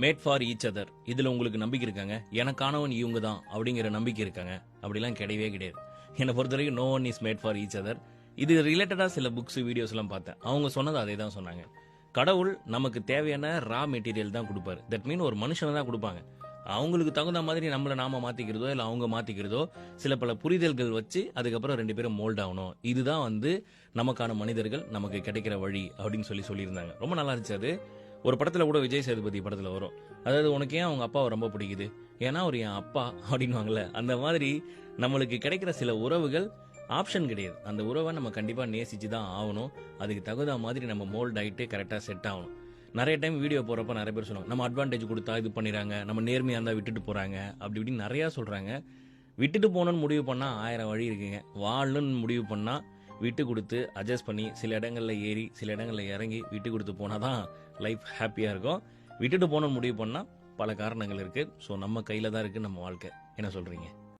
Mat for each other. இதுல உங்களுக்கு நம்பிக்கை இருக்காங்க? எனக்கானவன் இவங்க தான் அப்படிங்கிற நம்பிக்கை இருக்காங்க? அப்படிலாம் கிடையவே கிடையாது. என்னை பொறுத்த வரைக்கும் no one is made for each other. இது ரிலேட்டடா சில புக்ஸ் வீடியோஸ் எல்லாம் பார்த்தேன். அவங்க சொன்னது அதே தான் சொன்னாங்க. கடவுள் நமக்கு தேவையான ரா மெட்டீரியல் தான் கொடுப்பாரு. தட் மீன் ஒரு மனுஷனை தான் கொடுப்பாங்க. அவங்களுக்கு தகுந்த மாதிரி நம்மள நாம மாத்திக்கிறதோ இல்ல அவங்க மாத்திக்கிறதோ சில பல புரிதல்கள் வச்சு அதுக்கப்புறம் ரெண்டு பேரும் மோல்ட் ஆகணும். இதுதான் நமக்கான மனிதர்கள் நமக்கு கிடைக்கிற வழி அப்படின்னு சொல்லியிருந்தாங்க. ரொம்ப நல்லா இருந்துச்சு அது. ஒரு படத்துல கூட விஜய் சேதுபதி படத்துல வரும். அதாவது உனக்கு ஏன் அவங்க அப்பாவை ரொம்ப பிடிக்குது? ஏன்னா அவர் என் அப்பா அப்படின்வாங்கல்ல. அந்த மாதிரி நம்மளுக்கு கிடைக்கிற சில உறவுகள் ஆப்ஷன் கிடையாது. அந்த உறவை நம்ம கண்டிப்பா நேசிச்சு தான் ஆகணும். அதுக்கு தகுந்த மாதிரி நம்ம மோல்ட் ஆயிட்டு கரெக்டா செட் ஆகணும். நிறைய டைம் வீடியோ போறப்ப நிறைய பேர் சொல்லுவாங்க, நம்ம அட்வான்டேஜ் கொடுத்தா இது பண்ணிடுறாங்க, நம்ம நேர்மையா இருந்தா விட்டுட்டு போறாங்க, அப்படி இப்படின்னு நிறைய சொல்றாங்க. விட்டுட்டு போகணும்னு முடிவு பண்ணா 1000 வழி இருக்குங்க. வாழணும்னு முடிவு பண்ணா விட்டு கொடுத்து அட்ஜஸ்ட் பண்ணி சில இடங்கள்ல ஏறி சில இடங்கள்ல இறங்கி விட்டு கொடுத்து போனாதான் லைஃப் ஹாப்பியா இருக்கும். விட்டுட்டு போகணும்னு முடிவு பண்ணா பல காரணங்கள் இருக்கு. ஸோ நம்ம கையில தான் இருக்கு நம்ம வாழ்க்கை. என்ன சொல்றீங்க?